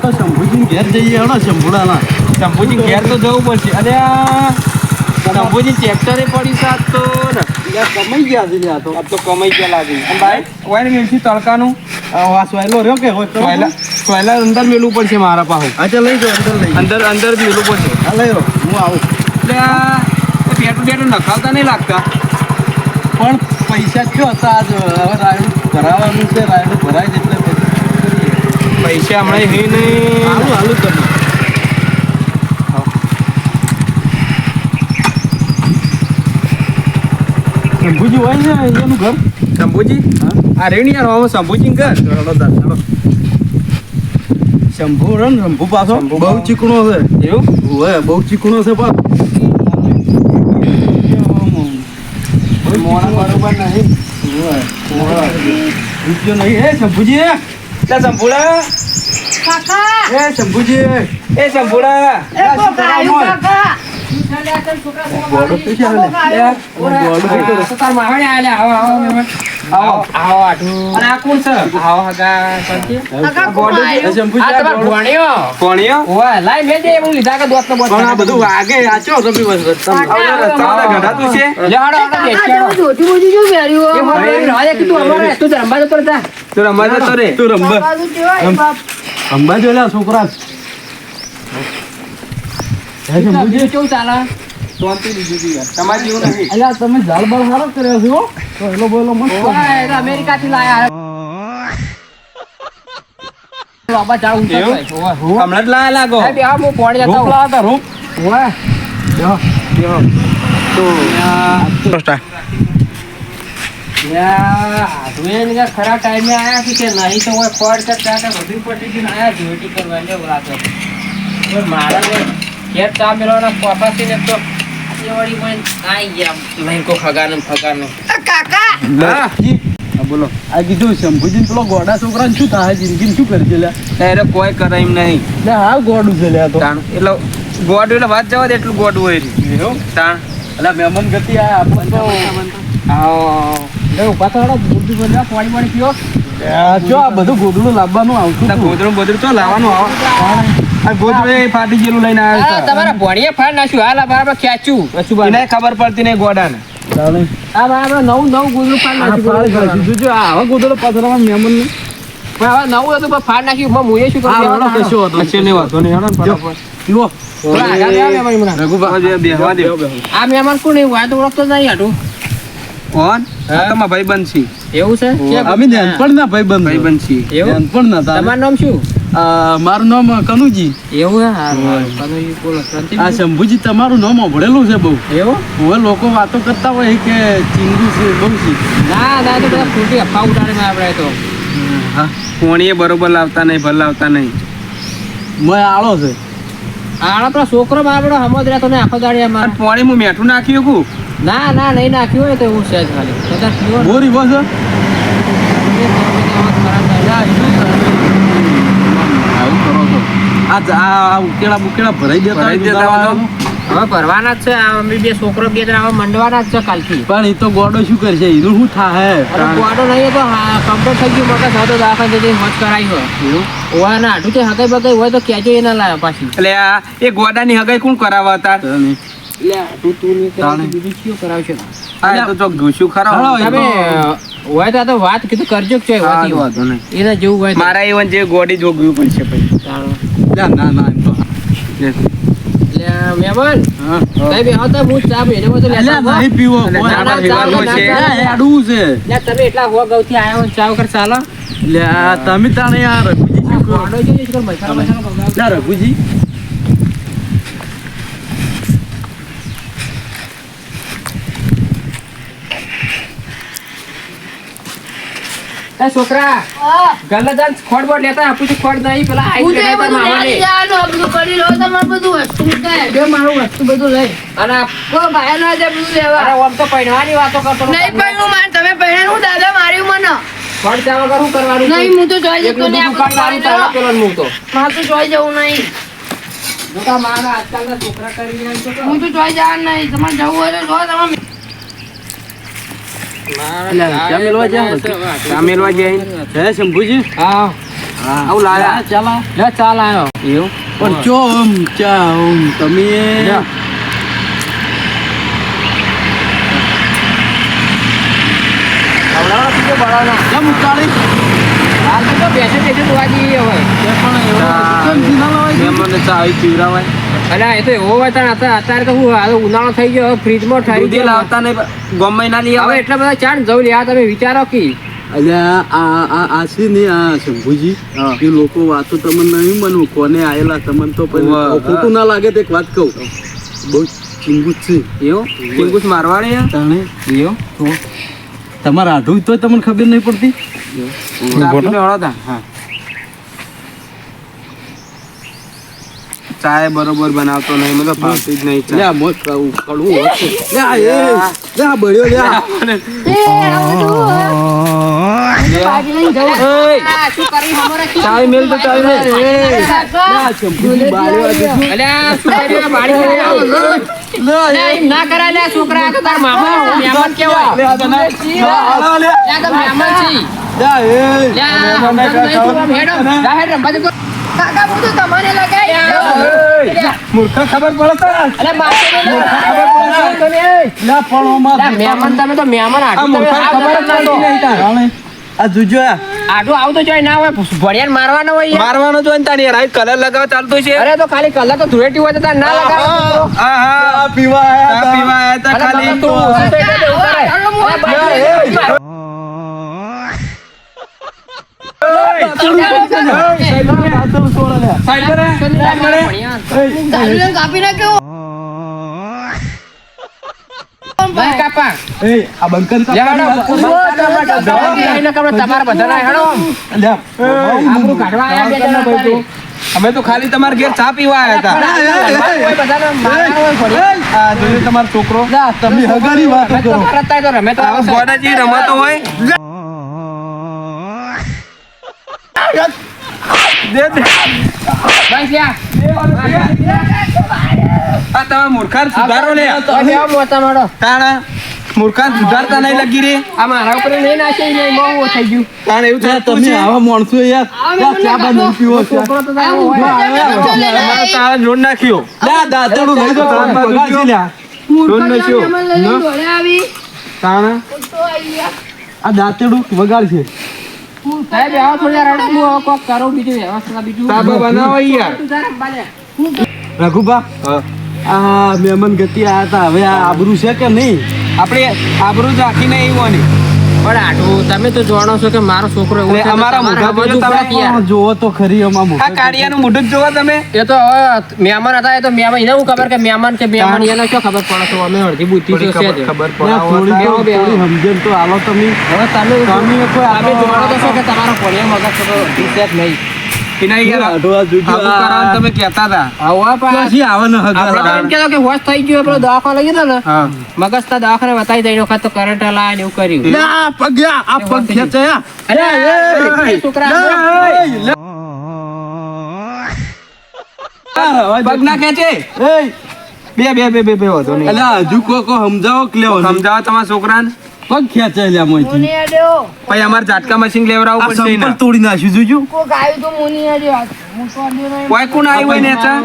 તો શંભુજી ઘેર જઈએ હડો શંભુડાના. શંભુજી ઘેર તો જવું પડશે. અરે શંભુજી ટ્રેક્ટરે પડી સાત તો ને કમાઈ ગયા છે આ તો. આ તો કમાઈ ગયા લાગે. અને ભાઈ કોઈ મિલથી તડકાનું વાસવાયેલો રહ્યો કે હોય પહેલા અંદર મેલું પડશે મારા પાસે. અચ્છા લઈ જાઓ અંદર લઈ અંદર મેલું પડશે. હા લઈ જાઓ હું આવું. એટલે આ પેટું નખાવતા નહીં લાગતા. પણ પૈસા કયો હતા આજ હવે રાયડું ભરાવાનું છે. રાયડું ભરાય છે એટલે પૈસા હમણાં હે નહીં. હાલું તમે શંભુજી હોય ને અહીંયાનું ઘર. શંભુજી આ રેણી યાર હું શંભુજી ઘર. શંભુ રે ને શંભુ પાછો શંભુ બહુ ચીકણો છે. એવું હોય બહુ ચીકણો છે પાછો. મોણા બરોબર નહીં. રૂપિયો નહીં. એ શંભુજી શંભુડા એ શંભુજી એ શંભુડા ગોળો તો છે હાલે. આવો આટલું. અને આ કોણ છે? આવો હગા સરજી. કોણીઓ ઓય લાઈ મે દે હું લીધા કે દોસ્ત બોસ. પણ આ બધું વાગે આ ચો રમી બસ રસ્તામાં ગઢાતું છે. લેહાડો આપણે તું રંબા જતો રે. તું રંબા જોયેલા છોકરા. શંભુજી કેવું ચાલે? શાંતિ લીધી હતી યાર. તમારે જેવું નહીં. અલ્યા તમે ઝાડ બાળ સારો કર્યો છે હો. તો એલો બોલો મસ્ત. ઓય એ અમેરિકા થી લાયા. બાબા જાવ હું હમણાં જ લાયા લાગો. હું પોણી જતો રોપ લાવતા રોપ. ઓય ખરા ટાઈમે આયા છે કે નહીં તો ફળ ત્યાં વધુ પટી ગયું આયા જોઈટી કરવા લેવું લાગે. મારા ઘેર ચા મેળવાના પોપાસી ને તો વળી કોઈ આઈ ગયા નહીં કો ખગાનું ફગાનું. હા બોલો. આ કીધું શંભુજી પેલો ગોડા છોકરા શું થાય જિંદગી શું કરી છે ત્યારે કોઈ કરે એમ નહીં. હા ગોડું છે લ્યા તો. એટલે ગોડ એટલે વાત જવા દે એટલું ગોડ હોય એવું તાણ. એટલે મહેમાન ગતિ આ આપણે તો ઉભા તો પાણી પીઓ. જો આ બધું ગોદડું લાવવાનું આવતું ગોદડું બધું તો લાવવાનું આ ગોદડું એ ફાટી ગયેલું લઈને આવ્યો તમારા ભણીએ ફાડ નાખ્યું હાલ બરાબર ખેંચ્યું એને ખબર પડતી નહીં ગોડાને. આ બરાબર નવું ગોદડું ફાડ નાખ્યું. જો આવા ગોદડો પથરામાં મહેમાન ને પણ હવે નવું હતું પણ ફાડ નાખ્યું હું એ શું કરું આ મહેમાન કોણ એવું આ તો ઓળખતો નહીં હાટું. કોણ? તમારા ભાઈબંધ છે. એવું છે? અમે નાનપણના ભાઈબંધ છે. એવું? નાનપણના. તમારું નામ શું? મારું નામ કનુજી. એવું કનુજી બોલો. આ શંભુજી તમારું નામ સાંભળેલું છે બહુ. એવું? હવે લોકો વાતો કરતા હોય કે ચીંગુ છે બહુ છે. ના તો બધા ખોટી અફવા ઉડાડે આપણે તો. હા કોણીએ બરોબર લાવતા નહીં ભલ લાવતા નહીં. મેં આળો છે. આળો પેલા છોકરો આપણો સમજ રહેતો ને આખો દાડી અમારે પાણી હું મેઠું નાખ્યું કું. ના નહીં નાખ્યું હોય તો એવું છે ખાલી બોરી બસ ઉકેડા બુકેડા ભરાઈ દેતા હવે ભરવાના જ છે. અમે બે છોકરો બે જણા મંડવાના જ છે કાલથી. પણ એ તો ગોડો શું કરશે એનું શું થાય? ગોડો નહીં તો કમ્પ્લીટ થઈ ગયું મગજ હતો દાખલ થઈ હોજ કરાવી હોય ઓવા ના આટું તે હગાઈ બગાઈ હોય તો કેજો એના લાવ્યા પાછી. એટલે એ ગોડાની હગાઈ કોણ કરાવવા હતા? વાત કીધું કરજો એને જેવું હોય મારા એવન જે ગોડી જોગવું પડશે મહેમાન તમે એટલા હો ગૌથી આવ્યા ચા વગર ચાલો. તમે તાણે યાર રઘુજી છોકરા ગલ્લા જાન ખોડ બોડ લેતા આપું છું. ખોડ નહીં પેલા મારું વસ્તુ બધું લઈ અને તો પહેરવાની વાતો કરતો નહીં પહેરું માર તમે પહેર્યા હું દાદા માર્યું મને ખોડ ચા વગર શું કરવાનું? નહીં હું તો જોઈ જતો ને માર તો જોઈ જવું નહીં. મારા આજકાલના છોકરા કરી રહ્યા હું તો જોઈ જવાનું નહીં. તમારે જવું હોય તો જો તમે શંભુજી આવું લાયા. ચાલા લે ચાલ આયો એવું પણ ચોમ ચામ તમે લે. આવડાવો તું તો બળાવના. કેમ ઉતારી હાલ તો બેસે બેસે તો આજે હવે. કેમ જીના લાવાય મહેમાનને ચા આવી પીવડાવાય અલ્યા એ તો એવો હોય તાણ અત્યારે તો હું હાલ ઉનાળો થઈ ગયો હવે ફ્રીજમાં ઠરી દૂધી ગયો. લાવતા નહીં ગમે ના લઈ હવે આવે એટલા બધા ચાણ જવું લ્યા તમે વિચારો કે અલ્યા આ છે ને આ શંભુજી હા. એ લોકો વાતો તમને નહીં મનવું કોને આયેલા તમને તો પછી વાહ. ખોટું ના લાગે તો એક વાત કહું બહુ ચિંગુજ છે એવું ચિંગુસ મારવાડી હે? તાણે એવું તો તમારે આઢું તો તમને ખબર નહીં પડતી ચા પીને હળો તા. હા ચાય બરોબર બનાવતો નહીં મને તો ભાવતી જ નહીં ચા. લ્યા મોજ કડવું હોત છે. લ્યા એ લ્યા બળ્યો લ્યા ચાય મેલ તો ચાય મેલ. લ્યા શંભુજી બાળ્યો છે. અલ્યા શું કર્યું? બાળી ગયો. અલ્યા, એમ ના કરાય લ્યા છોકરા. આ તો તારા મામા મહેમાન કેવાય. લ્યા તને હાલો લ્યા લ્યા તો મહેમાન છે. લ્યા એ લ્યા, સમજાતું નહીં તું આમ હેડો. જા હેડ રમવા દે તો. મૂર્ખા ખબર પડે તો અલ્યા, માથે નહીં લ્યા. લ્યા પણ ઓમાં લ્યા, મહેમાન તમે તો મહેમાન આ આટલું તમે મૂર્ખા આવ ખબર જ જતા નથી નહીં. નહીં તાર. આ જોજો આ આટલું આવું તો જોઈ ના હોય ભણિયાને મારવાનો હોય યાર. મારવાનો જો ને તારી યાર આ કલર લગાવ ચાલતો છે. અરે તો ખાલી કલર તો ધૂળેટી હોય તો તાર ના લગાવો. હા હા પીવા આયા ચા પીવા આયા તા અલા, ખાલી. તું ઊંચું થઈ જાય તો એવું કરે. અલા, બાઈક મારો. સાઈડ પર હે? ભણિયા. ભાઈ કાપા. આ બંકન લે, હેડો. એના કારણે તમારા બધાના હેડો. આપણું કાઢવા આયા બે જણા ભાઈ. અમે તો ખાલી તમારા ઘેર ચા પીવા આયા હતા. કોઈ બધાને મારવાનો હોય ભણિયા. આ જોયું તમારો છોકરો તમે હગારી વાતો રમે તો કરો મારતા હોય તો રમે તો આ આવશે. ગોડાજી રમતો હોય દે દે. ભાઈ લ્યા. આ તમે મૂર્ખાન સુધારો લે. તો બેહો મોટા માડો. તાણા મૂર્ખાન સુધારતા નહીં લગી રે. આ મારા ઉપર નહીં નાખે નહીં બહુ થઈ ગયું. તાણ એવું લ્યા, થતું તમે છે. આવા માણસો યાર ચા બા નહીં પીવો છે છોકરો તો તારો હોય. અમારે તાળા જોડ નાખ્યો. લ્યા દાંતેડું લઈ જાઓ, તારા બાજુ પગાર છે ગયો. લ્યા. જોડ નાખ્યો. તાણા આ દાંતેડું વગાડ છે સાહેબ આવો થોડી વાર રડો. હું હવે કોક કરું બીજું વ્યવસ્થા બીજું. તાબા બનાવો યાર. તું તારા બાલે. રઘુબા હા. આ મહેમાન ગતિ આયા હતા હવે આ આબરૂ છે કે નહીં આપણે આબરૂ જ રાખીને આવ્યો પણ આટલું તમે તો જાણો છો કે મારો છોકરો એવો અરે, છે તો અમારા તમારે મોઢા સમજવું જોજો પડે કે યાર. જોવો તો ખરી અમાર આ કાળિયાનું મોઢું જ જોવો તમે. એ તો હવે મહેમાન હતા એ તો મહેમાન એને હું ખબર કે મહેમાન કે મહેમાન એને શું ખબર પડે તો અમે અડધી બુદ્ધિ તો છે જ. ખબર થોડી બેહો, બેહો. સમજણ તો આલો તમે હવે તમે તમે કોઈ તમે જાણો તો છો કે તમારો કોળિયા મગજ તો અડધી છે જ નહીં. તમે કહેતા હતા. હવે પણ ક્યાંથી આવે ને આપણે તો હગારા? એમ કહેતો કે હોશ થઈ ગયો પેલો દવાખાને લઈ ગયો ને હા. મગજ તા દવાખાને બતાવી દઈ વખત તો કરંટ લાય ને એવું કર્યું. લ્યા, આ પગ લ્યા, આ પગ ખેંચાયા. અરે એ છોકરા પગ ના ખેંચે. બે બે બે બે બે વાંધો નહીં. અલ્યા, હજુ કોઈ સમજાવો કે લેવો નહીં. સમજાવો તમારા છોકરાને. પગ ખેંચાય લ્યા મોંથી. પછી અમારે ઝાટકા મશીન લેવડાવવું આ પડશે સંપલ એને. તોડી નાખ્યું જોજો. કોઈ કોણ આવ્યું હોય ને એચા?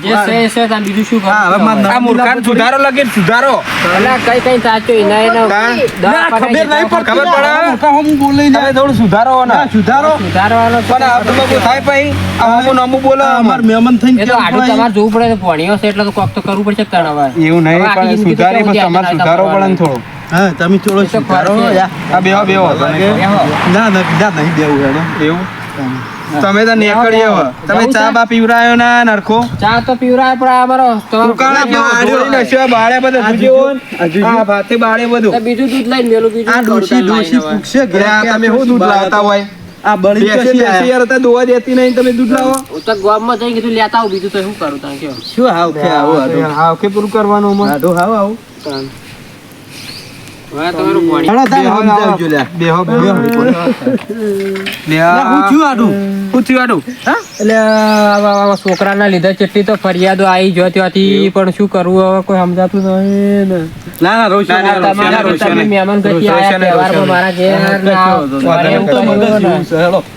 જે છે એ છે તાન બીજું શું હા, હવે કરું? મારે આ મૂર્ખાને સુધારો લગે સુધારો. અલા, કઈ કઈ સાચું એના એનો તાન. દવાખાને ખબર નહીં પડતી. ખબર પડે? મોટા હમ બોલે ને. તમે થોડું સુધારો ને. ના, સુધારો સુધારવાનો પણ આ તો બહુ થાય પછી આ અમુક ને અમુક બોલે અમાર મહેમાન થઈને એ તો કેવું આડું પડાય? તમારે જોવું પડે તો ભણ્યો છે એટલે તો કોક તો કરવું પડશે તાણ હવે. એવું નહીં હવે આખી પણ જિંદગી તો સુધારી કેવું પછી ધ્યાન તમારે રાખતા સુધારો પડે ને પડવાનું. થોડો. હા, તમે થોડો એ તો સુધારો ફરશે. યા. આ બેહો બેહો હતો નહીં. બેહો. ના ના ના, નહીં દેવું હેડો. એવું તમે તો નેકળી હવે તમે જવું ચા છે? બા પીવરાયો ના નરખો ચા તો પીવરાય પણ આ અમારો તમારો ઉકાળા જેવો બાળ્યો ઢોળ નશ્યો બાળે બધું આ જોજો. આ જોજો. હા ભાતે બાળે બધું. તો બીજું દૂધ લઈને મેલું બીજું આ ડોશી ડોશી પૂછશે અરે આ તમે શું દૂધ લાવતા હોય આ બળી બેસી કશી બેસી આયા? યાર હતા દોવા દેતી નહીં તમે દૂધ લાવો હું તો ગામમાં જઈને કીધું લેતા આવું બીજું તો શું કરું તાણ કયો. શું હાવ કે આવો આડો? હા કે પૂરું કરવાનું અમારે. આડો હાવ આવો. હવે તમારું બોડી હેડો તાર બેહો, સમજાવજો લ્યા. બેહો, બેહો. લ્યા, હું થયું આડું? શું થયું આડું? એટલે આવા છોકરાના લીધે કેટલી તો ફરિયાદો આવી જો ત્યાંથી પણ શું કરવું હવે કોઈ સમજાતું નહીં ને ના ના રોશન ના, ના, તમારા રોશન, તમે રોશન. મહેમાન ગતિ રોશન, આયા તહેવારમાં રોશન. મારા ઘેર ના આવો. વાંધો એમ તો નહીં. એવું ને.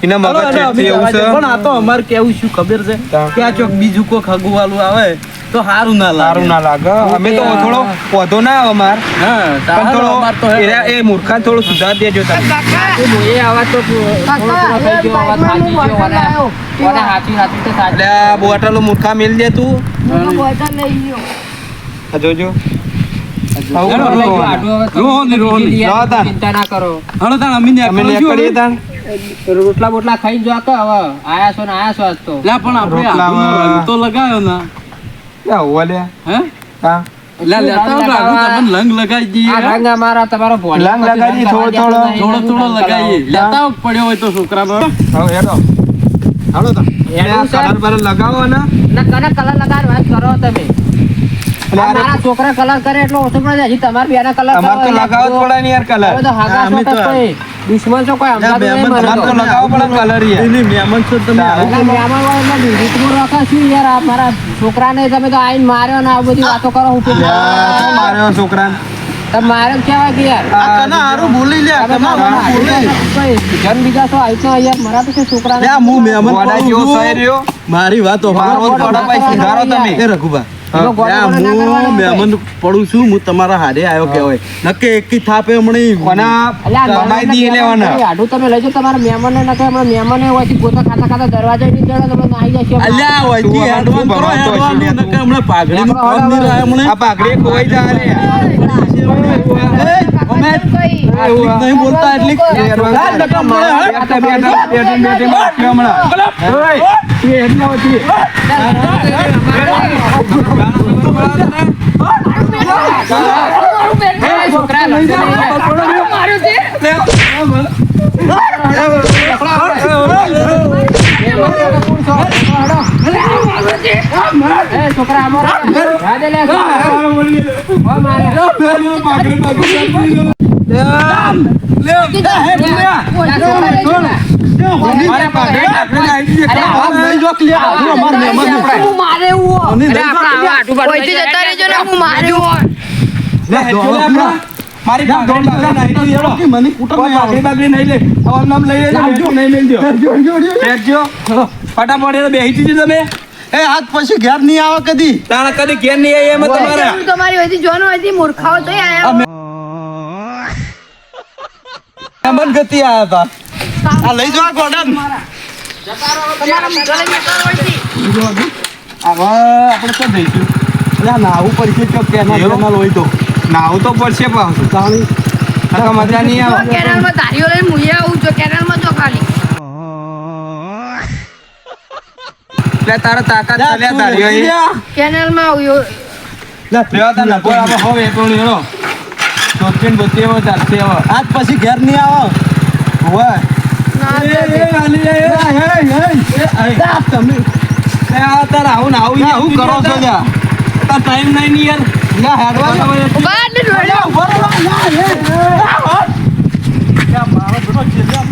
એના મગજ ચેપથી એવું છે. પણ આ તો અમારે કેવું શું ખબર છે કે આ ચોક બીજું કોઈ ખગુવાલું આવે તો સારું ના લાગે. સારું ના લાગે અમે તો થોડો વધો ના આવે અમાર હા પણ થોડો અમાર તો એરા એ મૂર્ખા થોડું સુધાર દેજો તમે એ આવા તો થોડો થોડો થઈ ગયો, આવા થાકી ગયો, ઓને સાચી સાચી તો સાચી. એટલે આ બોટલો મૂર્ખા મેલ દે તું આ જોજો આવું હેડો, કરો. લઈ જાઓ, આટલું હવે તમે રોહન, રોહન. બીજી લાવો તાણ. ચિંતા ના કરો. હલો તાણ અમે ને અમે નીકળીએ તાણ રોટલા બોટલા ખાઈને જો કે હવે આયા છો ને આયા છો આજ તો. લા પણ આપણે રોટલામાં- આડુંનો રંગ તો લગાવ્યો ને યા હોવા લે હે હા લા લેતા આવો કે આડું તમને રંગ લગાવી દઈએ આ રંગ અમારા તમારો ભોળી રંગ પછી લગાડી, રંગ થોડો, લગાડી થોડો. આપણે થોડો રંગ લગાવીએ લગાવો. લેતા આવો પડ્યો હોય તો છોકરાનો હવે હેડો હાલો તાણ. એનું છે? કલર બલર લગાવો ને ના કને કલર લગાડ વાત કરો તમે. એટલે આ મારા છોકરા કલર કરે એટલો ઓછો પડે છે. હજી તમારા બેના કલર અમાર તો લગાવો જ પડે ને યાર કલર હવે તો હાગા અમે છો કે તો- કોઈ દુશ્મન છો કોઈ સમજાતું નહીં મને અમાર તો તો. લગાવો પડે કલર યાર એની મહેમાન છો તમે તારે. એટલે મહેમાન હોય એટલે રીતનું રાખો શું યાર આ મારા છોકરાને તમે તો આઈને માર્યો ને આ બધી વાતો કરો હું શું માર્યો છોકરાને તમે માર્યો કેવાય કે યાર આ કના હારું બોલી લે તમે કના હારું બોલી કોઈ જન બીજા છો આઈ તો યાર મારા તો છે છોકરાને લે હું મહેમાન ગોડા જેવો પડું છું. સહી રહ્યો મારી વાત મારો સાંભળો. જ પડો ભાઈ સુધારો તમે એ રઘુભા એનો ગોળો ગોળો ના કરવાનો હું હોય. મહેમાન પડું છું હું તમારા હારે આવ્યો કહેવાય નકે એકી થાપે હમણાં કોના અલ્યા આ કમાઈ દી મહેમાનને લેવાના આડું તમે લઈ જાઓ તમારા મહેમાનને નકે હમણાં મહેમાને હોયથી પોતા ખાતા ખાતા દરવાજા નહીં ચડે તમે નાહી જશે અલ્યા વચ્ચે તું હેડવાન કરો ભગવાન તો હેડવાન હશે લે તું. નકે હમણાં પાઘડીનું આપણો ફોન નહીં રહ્યા હમણાં. આ પાઘડી કોઈ જા રે એ, અમે આટલી નહીં બોલતા એટલી નકે હમણાં હે. બેઠા બેઠા બેઠી બેઠી મારશે હમણાં ઓય, તું હેડના વચ્ચે. છોકરા લઈ જાઓ. છોકરા અમારો રાધે લે ઓ મારે મારે પાઘડી નાખીને આવી જઈએ. આમ નહીં જોક લે. હું અમાર મહેમાન છું. અને લઈ જાઓ. લે, હેડજો લે આપણા. મારી પાઘડી બાઘડી નાખી દે, હેડો. કે મને કૂટર કોઈ નહીં આવે. પાઘડી બાઘડી નહીં લે. આમ નામ લઈ લેજો, હેડજો, નહીં મેલજો. હેડજો. ફટાફટ એને બેસી દીધી તમે એ આજ પછી ઘેર નહીં આવે કદી તાણા કદી ઘેર નહીં આવી એમ તમારા તમારી હોય જોવાનું હોય મૂર્ખાઓ તો આયા મહેમાન ગતિ આયા હતા આ લઈ જાઓ ગોડાન હવે આપણે તો જઈશું અલ્યા નાવું પડશે ચોક કેનાલ એવું? કેનાલ હોય તો નાવું તો પડશે પાછું તાણી નકર મજા નહીં આવે કેનાલમાં ધારીઓ લઈને મુયા આવું છું કેનાલમાં તો ખાલી એટલે તારા તાકાત ચાલ્યા તારી હોય. કેનાલમાં આવ્યો લેવા તાર નભો આપો હવે એટલું નહીં હેડો. ચોથીને બોતેર હવે ચાલશે હવે. આજ પછી ઘેર નહીં આવે હોવે. ના એ, હાલી જાય, તમે એ આ તાર આવું ને આવું યા, હું કરો છો લ્યા? તાર ટાઈમ નહીં ની યાર લ્યા હેડવા દો. બહાર ને ઢોળ્યો. લ્યા, મારો બેટો છે, લ્યા.